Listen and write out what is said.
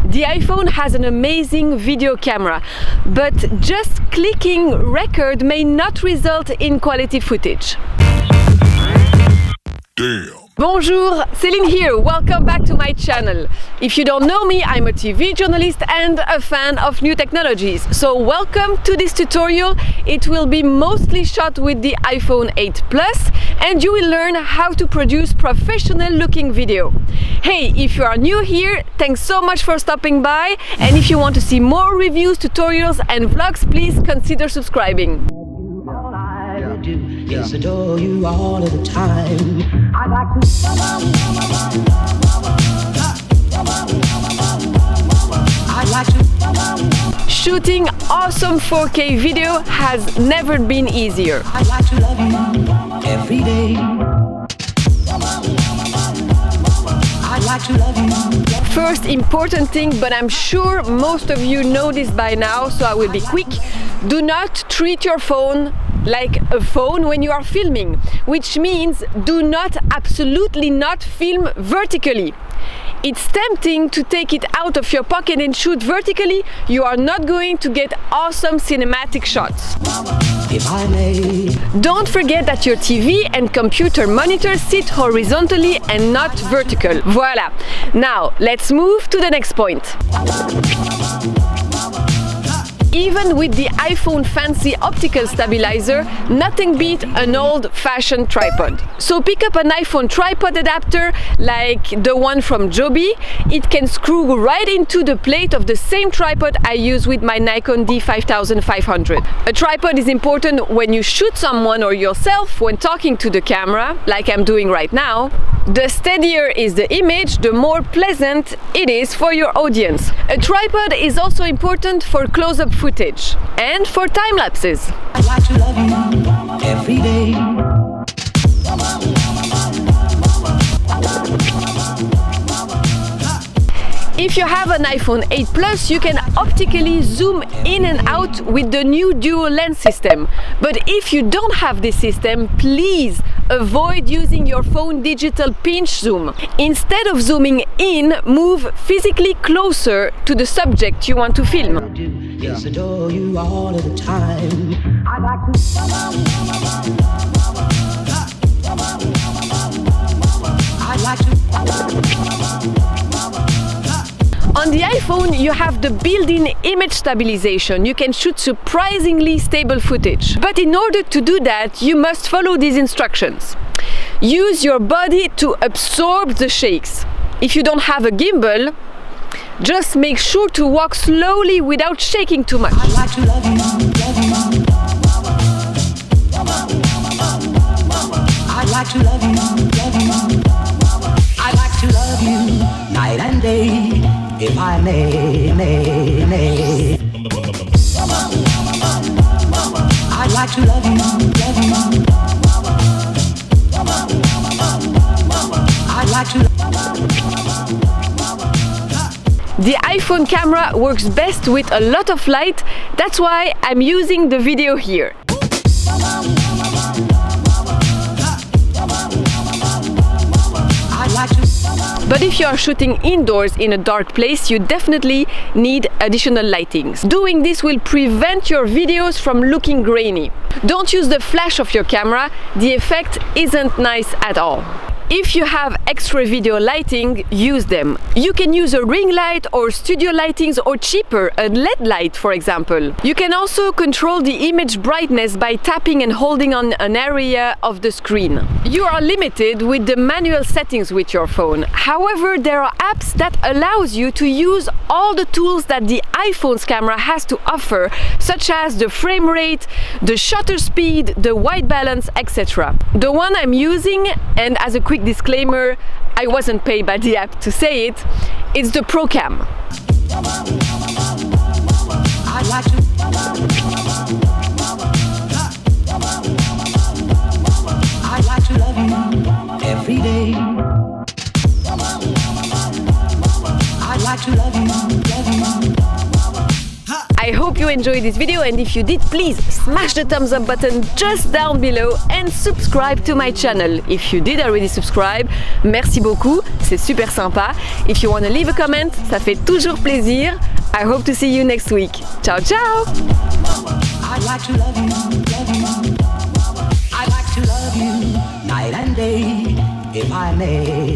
The iPhone has an amazing video camera, but just clicking record may not result in quality footage. Damn. Bonjour, Céline here, welcome back to my channel. If you don't know me, I'm a TV journalist and a fan of new technologies. So welcome to this tutorial. It will be mostly shot with the iPhone 8 Plus and you will learn how to produce professional looking video. Hey, if you are new here, thanks so much for stopping by, and if you want to see more reviews, tutorials and vlogs, please consider subscribing. Yes, adore you all of the time. I like to. I like to. Shooting awesome 4K video has never been easier. I like to love you every day. I like to love you. First important thing, but I'm sure most of you know this by now, so I will be quick. Do not treat your phone like a phone when you are filming, which means do not, absolutely not film vertically. It's tempting to take it out of your pocket and shoot vertically. You are not going to get awesome cinematic shots. If I may. Don't forget that your TV and computer monitors sit horizontally and not vertical. Voila! Now, let's move to the next point. Even with the iPhone fancy optical stabilizer, nothing beats an old-fashioned tripod. So pick up an iPhone tripod adapter like the one from Joby. It can screw right into the plate of the same tripod I use with my Nikon D5500. A tripod is important when you shoot someone or yourself when talking to the camera, like I'm doing right now. The steadier is the image, the more pleasant it is for your audience. A tripod is also important for close-up footage and for time lapses. I like to love you every day. If you have an iPhone 8 Plus, you can optically zoom in and out with the new dual lens system. But if you don't have this system, please avoid using your phone digital pinch zoom. Instead of zooming in, move physically closer to the subject you want to film. Yes, adore you all of the time. I like to. I like to. On the iPhone, you have the built-in image stabilization. You can shoot surprisingly stable footage. But in order to do that, you must follow these instructions. Use your body to absorb the shakes. If you don't have a gimbal, just make sure to walk slowly without shaking too much. I like to love you, love you. I like to love you, love you. I like to love you night and day. If I may. I like to love you, love you. I like to. The iPhone camera works best with a lot of light. That's why I'm using the video here. I like to. But if you are shooting indoors in a dark place, you definitely need additional lightings. Doing this will prevent your videos from looking grainy. Don't use the flash of your camera, the effect isn't nice at all. If you have extra video lighting, use them. You can use a ring light or studio lightings, or cheaper, a LED light for example. You can also control the image brightness by tapping and holding on an area of the screen. You are limited with the manual settings with your phone. However, there are apps that allows you to use all the tools that the iPhone's camera has to offer, such as the frame rate, the shutter speed, the white balance, etc. The one I'm using, and as a quick disclaimer, I wasn't paid by the app to say it, it's the Pro Cam. I like to. I like to love you every day. I like to love you, love you. I I hope you enjoyed this video, and if you did, please smash the thumbs up button just down below and subscribe to my channel. If you did already subscribe, merci beaucoup, c'est super sympa. If you want to leave a comment, ça fait toujours plaisir. I hope to see you next week. Ciao, ciao! I'd like to love you. I'd like to love you night and day, if I may.